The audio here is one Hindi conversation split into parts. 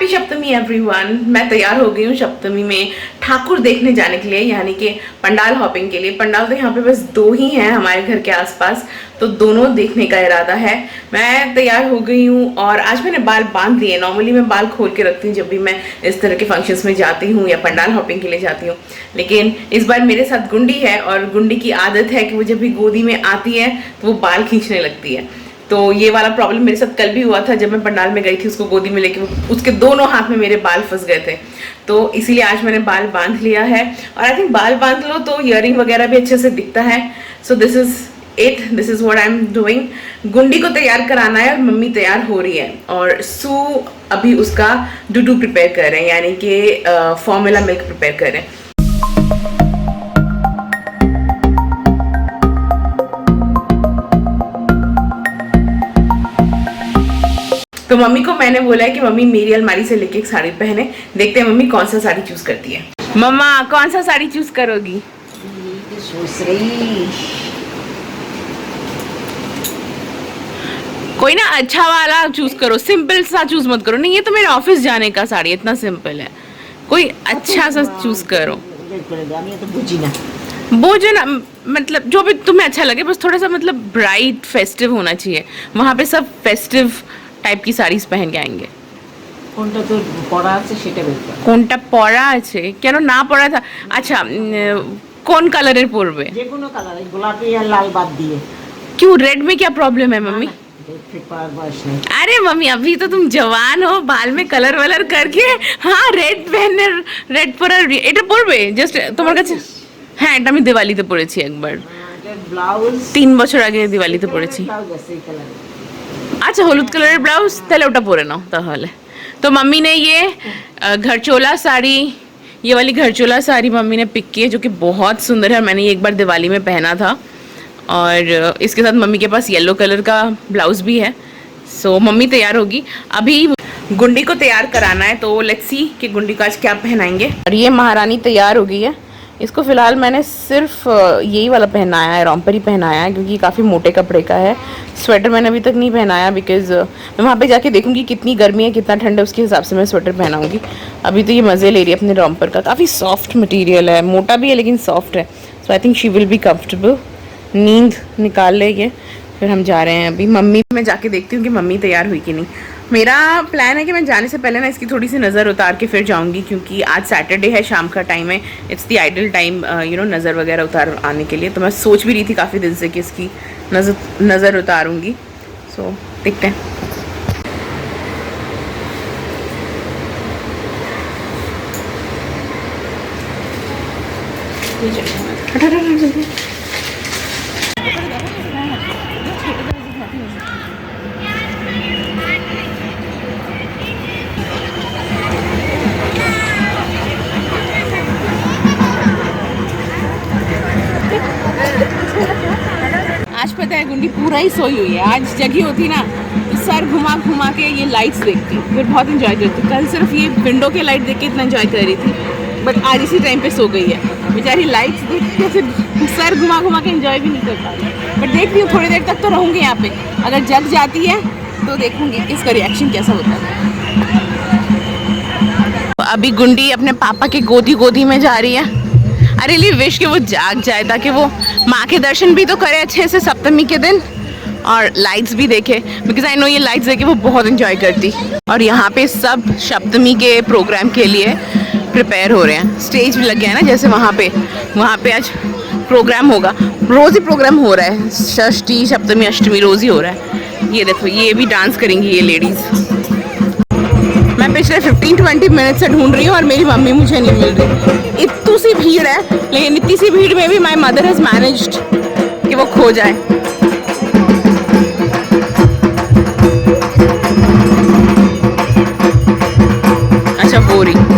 हैप्पी सप्तमी एवरीवन। मैं तैयार हो गई हूँ सप्तमी में ठाकुर देखने जाने के लिए, यानी कि पंडाल हॉपिंग के लिए। पंडाल तो यहाँ पे बस 2 ही हैं हमारे घर के आसपास, तो दोनों देखने का इरादा है। मैं तैयार हो गई हूँ और आज मैंने बाल बांध दिए। नॉर्मली मैं बाल खोल के रखती हूँ जब भी मैं इस तरह के फंक्शंस में जाती हूँ या पंडाल हॉपिंग के लिए जाती हूँ, लेकिन इस बार मेरे साथ गुंडी है और गुंडी की आदत है कि वो जब भी गोदी में आती है तो वो बाल खींचने लगती है। तो ये वाला प्रॉब्लम मेरे साथ कल भी हुआ था जब मैं पंडाल में गई थी उसको गोदी में लेके, उसके दोनों हाथ में मेरे बाल फंस गए थे। तो इसीलिए आज मैंने बाल बांध लिया है और आई थिंक बाल बांध लो तो इयरिंग वगैरह भी अच्छे से दिखता है। So this is it, this is what I am doing. गुंडी को तैयार कराना है और मम्मी तैयार हो रही है और सू अभी उसका डूडू प्रिपेयर कर रहे हैं, यानी कि फॉर्मूला मिल्क प्रिपेयर कर रहे हैं। तो मम्मी को मैंने बोला है कि मम्मी मेरी अलमारी से लेके एक साड़ी पहने, देखते हैं मम्मी कौन सा साड़ी चूज करती है। मम्मा कौन सा साड़ी चूज करोगी? सोच रही कोई ना अच्छा वाला चूज करो, सिंपल सा चूज मत करो। नहीं, ये तो मेरे ऑफिस जाने का साड़ी इतना सिंपल है, कोई अच्छा सा चूज करो। वो जो ना मतलब जो भी तुम्हें अच्छा लगे, बस थोड़ा सा मतलब ब्राइट फेस्टिव होना चाहिए। वहाँ पे सब फेस्टिव टाइप की साड़ीज पहन के आएंगे। কোনটা তো পড়া আছে সেটা বের কর। কোনটা পরা আছে? কেন না পরা था? अच्छा कौन कलर পরবে? যে কোনো কালার, গোলাপি আর লাল बात दिए। क्यों, रेड में क्या प्रॉब्लम है मम्मी? अरे मम्मी अभी तो तुम जवान हो, बाल में कलर वलर करके हाँ रेड पहने, रेड পরা এটা পরবে জাস্ট তোমার কাছে। হ্যাঁ এটা আমি দিওয়ালিতে পরেছি একবার, ব্লাউজ 3 বছর আগে দিওয়ালিতে পরেছি। अच्छा हलूद कलर ब्लाउज ताहले ओटा परे नाओ ताहले। तो मम्मी ने ये घरचोला साड़ी, ये वाली घरचोला साड़ी मम्मी ने पिक की है जो कि बहुत सुंदर है। मैंने ये एक बार दिवाली में पहना था और इसके साथ मम्मी के पास येलो कलर का ब्लाउज भी है। सो मम्मी तैयार होगी, अभी गुंडी को तैयार कराना है। तो लेट्स सी कि गुंडी को आज क्या पहनाएंगे। और ये महारानी तैयार हो गई है। इसको फ़िलहाल मैंने सिर्फ यही वाला पहनाया है, रॉम्पर ही पहनाया है, क्योंकि काफ़ी मोटे कपड़े का है। स्वेटर मैंने अभी तक नहीं पहनाया बिकॉज़ मैं वहाँ पे जाके देखूँगी कितनी गर्मी है कितना ठंड है, उसके हिसाब से मैं स्वेटर पहनाऊँगी। अभी तो ये मज़े ले रही है अपने रॉम्पर का, काफ़ी सॉफ्ट मटेरियल है, मोटा भी है लेकिन सॉफ्ट है। So I think she will be comfortable. नींद निकाल ले ये, फिर हम जा रहे हैं अभी। मम्मी मैं जाके देखती हूँ कि मम्मी तैयार हुई कि नहीं। मेरा प्लान है कि मैं जाने से पहले ना इसकी थोड़ी सी नज़र उतार के फिर जाऊंगी, क्योंकि आज सैटरडे है, शाम का टाइम है, इट्स द आइडल टाइम नज़र वगैरह उतार आने के लिए। तो मैं सोच भी रही थी काफ़ी दिन से कि इसकी नज़र उतारूंगी। सो देखते हैं। आज पता है गुंडी पूरा ही सोई हुई है। आज जगी होती ना तो सर घुमा घुमा के ये लाइट्स देखती, फिर बहुत इंजॉय करती। कल सिर्फ ये विंडो के लाइट देख के इतना इंजॉय कर रही थी, बट आज इसी टाइम पे सो गई है बेचारी। लाइट्स देख के फिर सर घुमा घुमा के इंजॉय भी नहीं कर पा रही। बट देखती हूँ थोड़ी देर तक तो रहूँगी यहाँ पे, अगर जग जाती है तो देखूँगी इसका रिएक्शन कैसा होता है। अभी गुंडी अपने पापा के गोदी में जा रही है। आई रियली विश कि वो जाग जाए ताकि वो माँ के दर्शन भी तो करे अच्छे से सप्तमी के दिन और लाइट्स भी देखे, बिकॉज आई नो ये लाइट्स देखे वो बहुत एंजॉय करती। और यहाँ पे सब सप्तमी के प्रोग्राम के लिए प्रिपेयर हो रहे हैं। स्टेज भी लग गया है ना, जैसे वहाँ पे आज प्रोग्राम होगा। रोज़ ही प्रोग्राम हो रहा है, षष्ठी सप्तमी अष्टमी रोज़ ही हो रहा है। ये देखो ये भी डांस करेंगी ये लेडीज़। मैं पिछले 15-20 मिनट से ढूंढ रही हूँ और मेरी मम्मी मुझे नहीं मिल रही। इतनी सी भीड़ है, लेकिन इतनी सी भीड़ में भी माय मदर हैज़ मैनेज्ड कि वो खो जाए। अच्छा वो रही।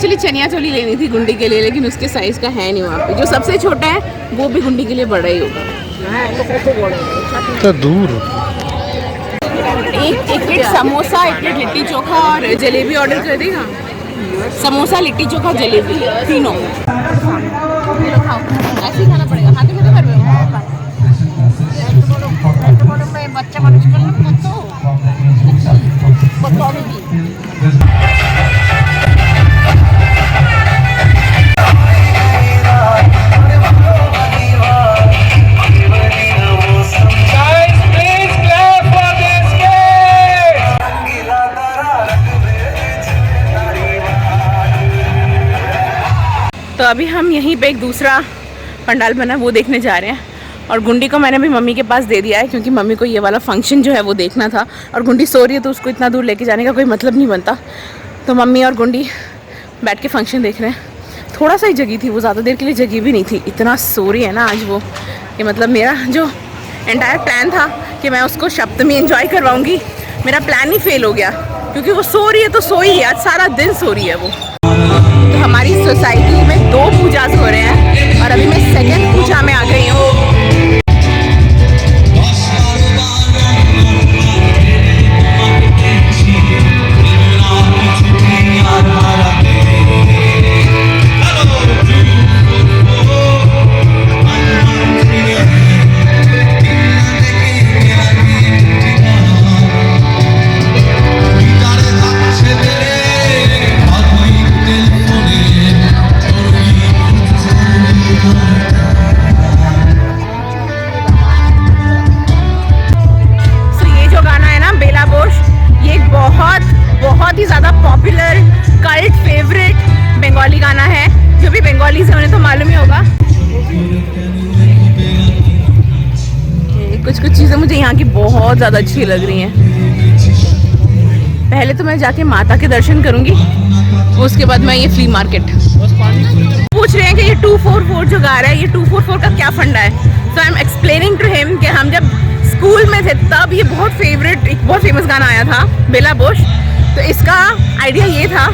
एक्चुअली चनिया चोली लेनी थी गुंडी के लिए, लेकिन उसके साइज़ का है नहीं वहाँ पे। जो सबसे छोटा है वो भी गुंडी के लिए बड़ा ही होगा। तो दूर एक प्लेट समोसा, एक प्लेट लिट्टी चोखा और जलेबी ऑर्डर कर देगा। समोसा, लिट्टी चोखा, जलेबी, तीनों ऐसे ही खाना पड़ेगा। खाते खाते कर रहे हो बच्चा मानुष कर लो तो अभी हम यहीं पे एक दूसरा पंडाल बना वो देखने जा रहे हैं। और गुंडी को मैंने भी मम्मी के पास दे दिया है, क्योंकि मम्मी को ये वाला फंक्शन जो है वो देखना था। और गुंडी सो रही है तो उसको इतना दूर लेके जाने का कोई मतलब नहीं बनता। तो मम्मी और गुंडी बैठ के फंक्शन देख रहे हैं। थोड़ा सा ही जगी थी वो, ज़्यादा देर के लिए जगी भी नहीं थी। इतना सो रही है ना आज वो, कि मतलब मेरा जो एंटायर प्लान था कि मैं उसको सप्तमी एंजॉय करवाऊँगी, मेरा प्लान ही फेल हो गया। क्योंकि वो सो रही है तो सो ही है, आज सारा दिन सो रही है वो। तो हमारी सोसाइटी में 2 पूजा हो रहे हैं और अभी मैं सेकंड पूजा में आ गई हूँ। बहुत ही ज़्यादा पॉपुलर कल्ट फेवरेट बंगाली गाना है। जो भी बंगाली से उन्हें तो मालूम ही होगा। कुछ चीज़ें मुझे यहाँ की बहुत ज़्यादा अच्छी लग रही हैं। पहले तो मैं जाके माता के दर्शन करूँगी, उसके बाद मैं ये फ्ली मार्केट। पूछ रहे हैं कि ये 244 जो गा रहा है, ये 244 का क्या फंडा है। So I am explaining to him कि हम जब स्कूल में थे तब ये बहुत फेमस गाना आया था, बेला बोश। तो इसका आइडिया ये था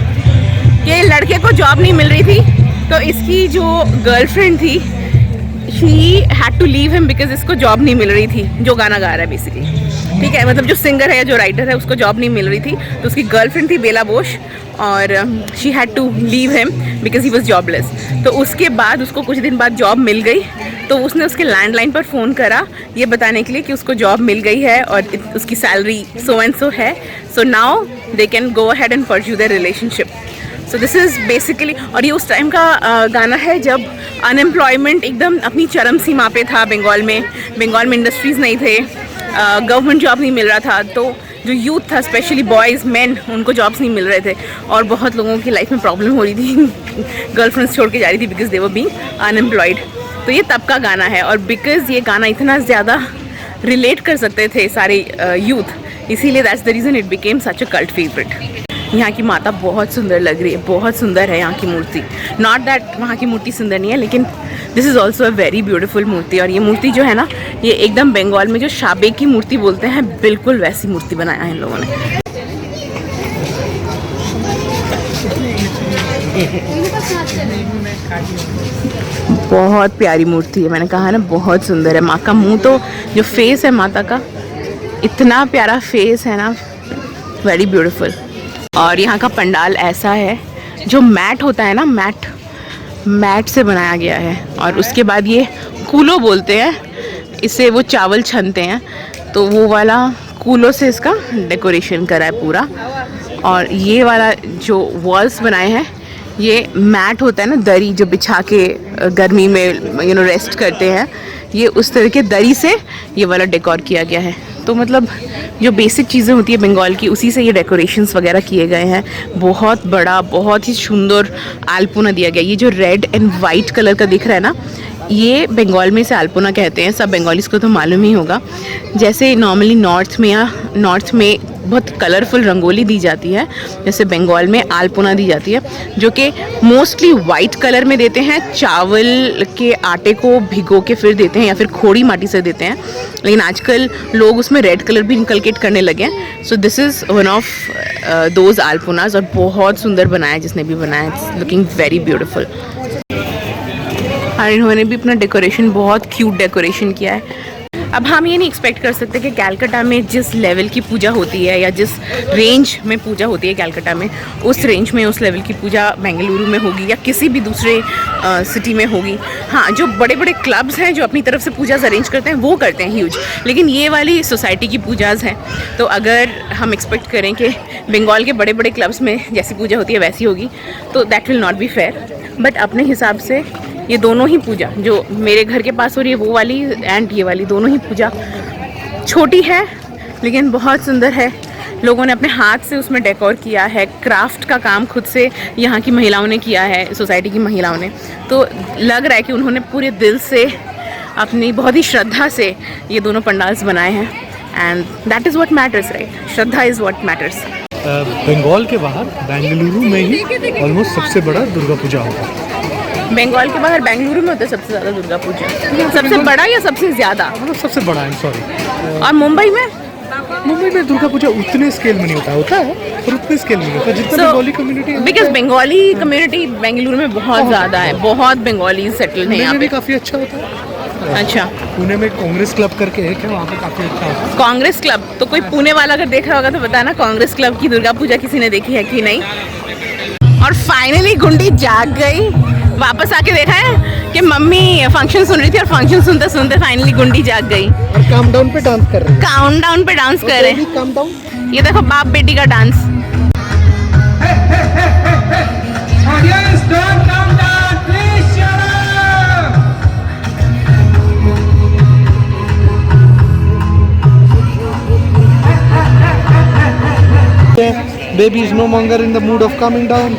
कि लड़के को जॉब नहीं मिल रही थी, तो इसकी जो गर्लफ्रेंड थी she had to leave him because इसको जॉब नहीं मिल रही थी। जो गाना गा रहा है बेसिकली, ठीक है, मतलब जो सिंगर है, जो राइटर है, उसको जॉब नहीं मिल रही थी, तो उसकी गर्लफ्रेंड थी बेला बोश और she had to leave him because he was jobless. तो उसके बाद उसको कुछ दिन बाद जॉब मिल गई, तो उसने उसके लैंडलाइन पर फ़ोन करा ये बताने के लिए कि उसको जॉब मिल गई है और उसकी सैलरी सो एंड सो है। So now they can go ahead and pursue their relationship. So this is basically, और ये उस टाइम का गाना है जब अनएम्प्लॉयमेंट एकदम अपनी चरम सीमा पे था बंगाल में इंडस्ट्रीज़ नहीं थे, गवर्नमेंट जॉब नहीं मिल रहा था। तो जो यूथ था, स्पेशली बॉयज़ मैन, उनको जॉब्स नहीं मिल रहे थे और बहुत लोगों की लाइफ में प्रॉब्लम हो रही थी, गर्लफ्रेंड्स छोड़ के जा रही थी because they were being unemployed. तो ये तब का गाना है और बिकॉज ये गाना इतना ज़्यादा रिलेट कर सकते थे सारे यूथ, इसीलिए that's the reason it became such a cult favourite. यहाँ की माता बहुत सुंदर लग रही है, बहुत सुंदर है यहाँ की मूर्ति। नॉट दैट वहाँ की मूर्ति सुंदर नहीं है, लेकिन this is also a very beautiful मूर्ति। और ये मूर्ति जो है ना, ये एकदम बंगाल में जो शाबे की मूर्ति बोलते हैं, बिल्कुल वैसी मूर्ति बनाया है इन लोगों ने। बहुत प्यारी मूर्ति है, मैंने कहा ना बहुत सुंदर है। माँ का मुंह, तो जो फेस है माता का, इतना प्यारा फेस है ना, वेरी ब्यूटीफुल। और यहाँ का पंडाल ऐसा है, जो मैट होता है ना, मैट से बनाया गया है। और उसके बाद ये कूलो बोलते हैं, इससे वो चावल छनते हैं, तो वो वाला कूलो से इसका डेकोरेशन करा है पूरा। और ये वाला जो वॉल्स बनाए हैं, ये मैट होता है ना, दरी जो बिछा के गर्मी में रेस्ट करते हैं, ये उस तरह के दरी से ये वाला डेकोर किया गया है। तो मतलब जो बेसिक चीज़ें होती है बंगाल की, उसी से ये डेकोरेशंस वगैरह किए गए हैं। बहुत बड़ा, बहुत ही सुंदर आलपना दिया गया। ये जो रेड एंड वाइट कलर का दिख रहा है ना, ये बंगाल में इसे अल्पना कहते हैं, सब बंगालीज को तो मालूम ही होगा। जैसे नॉर्मली नॉर्थ में बहुत कलरफुल रंगोली दी जाती है, जैसे बंगाल में अल्पना दी जाती है, जो कि मोस्टली वाइट कलर में देते हैं। चावल के आटे को भिगो के फिर देते हैं या फिर खोड़ी माटी से देते हैं, लेकिन आजकल लोग उसमें रेड कलर भी इनकलकेट करने लगे हैं। So this is one of those alpanas, और बहुत सुंदर बनाया है जिसने भी बनाया, इट्स लुकिंग वेरी ब्यूटीफुल। और इन्होंने भी अपना डेकोरेशन बहुत क्यूट डेकोरेशन किया है। अब हम ये नहीं एक्सपेक्ट कर सकते कि कलकत्ता में जिस लेवल की पूजा होती है या जिस रेंज में पूजा होती है कलकत्ता में, उस रेंज में उस लेवल की पूजा बेंगलुरु में होगी या किसी भी दूसरे सिटी में होगी। हाँ, जो बड़े बड़े क्लब्स हैं जो अपनी तरफ से पूजाज अरेंज करते हैं वो करते हैं ह्यूज, लेकिन ये वाली सोसाइटी की पूजाज हैं। तो अगर हम एक्सपेक्ट करें कि बंगाल के बड़े बड़े क्लब्स में जैसी पूजा होती है वैसी होगी, तो that will not be fair. But अपने हिसाब से ये दोनों ही पूजा, जो मेरे घर के पास हो रही है वो वाली एंड ये वाली, दोनों ही पूजा छोटी है लेकिन बहुत सुंदर है। लोगों ने अपने हाथ से उसमें डेकोर किया है, क्राफ्ट का काम खुद से यहाँ की महिलाओं ने किया है, सोसाइटी की महिलाओं ने। तो लग रहा है कि उन्होंने पूरे दिल से, अपनी बहुत ही श्रद्धा से ये दोनों पंडाल्स बनाए हैं, and that is what matters, right? Shraddha is what matters. Bengal के बाहर बेंगलुरु में ही ऑलमोस्ट सबसे बड़ा दुर्गा पूजा होता है। बंगाल के बाहर बेंगलुरु में होता है सबसे ज़्यादा दुर्गा पूजा, सबसे बड़ा या सबसे ज़्यादा? मतलब सबसे बड़ा है, सॉरी। और मुंबई में दुर्गा पूजा उतने स्केल में नहीं होता है, पर उतने स्केल में नहीं होता जितना बंगाली कम्युनिटी है। बिकॉज बंगाली कम्युनिटी बेंगलुरु में बहुत ज़्यादा है, बहुत बंगाली सेटल्ड है यहाँ पे। काफ़ी अच्छा होता है। अच्छा, पुणे में कांग्रेस क्लब करके है क्या, वहाँ पे काफ़ी अच्छा होता है। कांग्रेस क्लब? तो कोई पुणे वाला अगर देख रहा होगा तो बताना कांग्रेस क्लब की दुर्गा पूजा किसी ने देखी है कि नहीं। और फाइनली गुंडी जाग गई, वापस आके देखा है कि मम्मी फंक्शन सुन रही थी और फंक्शन सुनते सुनते फाइनली गुंडी जाग गई और काउंटडाउन पे डांस कर रहे हैं। काउंटडाउन पे डांस कर रहे हैं। काउंटडाउन, ये देखो बाप बेटी का dance. Baby is no longer in the mood of coming down.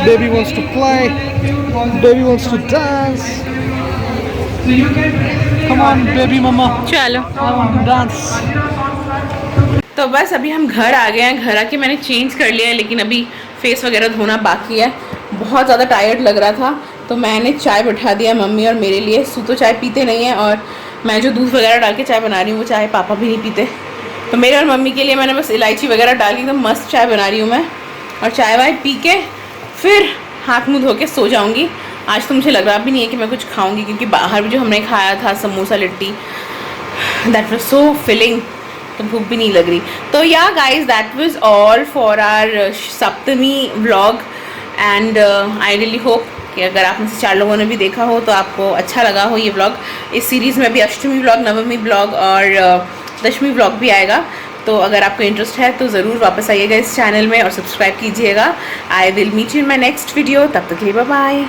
Baby wants to play. Baby wants to dance. Come on, baby mama. चलो I want to dance. तो बस अभी हम घर आ गए हैं। घर आके मैंने चेंज कर लिया है, लेकिन अभी फेस वगैरह धोना बाकी है। बहुत ज़्यादा टायर्ड लग रहा था तो मैंने चाय बैठा दिया मम्मी और मेरे लिए। सू तो चाय पीते नहीं हैं, और मैं जो दूध वगैरह डाल के चाय बना रही हूँ वो चाय पापा भी नहीं पीते। तो मेरे और मम्मी के लिए मैंने बस इलायची वगैरह डाल के एकदम मस्त चाय बना रही हूँ मैं। और चाय वाय पी के फिर हाथ मुँह धो के सो जाऊँगी। आज तो मुझे लग रहा भी नहीं है कि मैं कुछ खाऊँगी, क्योंकि बाहर भी जो हमने खाया था samosa litti, that was so filling, तो भूख भी नहीं लग रही। तो yeah guys, that was all for our Saptami vlog, and I really hope कि अगर आप में से 4 लोगों ने भी देखा हो तो आपको अच्छा लगा हो ये व्लॉग। इस सीरीज़ में भी अष्टमी व्लॉग, नवमी व्लॉग और दशमी व्लॉग भी आएगा। तो अगर आपको इंटरेस्ट है तो ज़रूर वापस आइएगा इस चैनल में और सब्सक्राइब कीजिएगा। I will meet you in my next video. तब तक के लिए बाय बाय।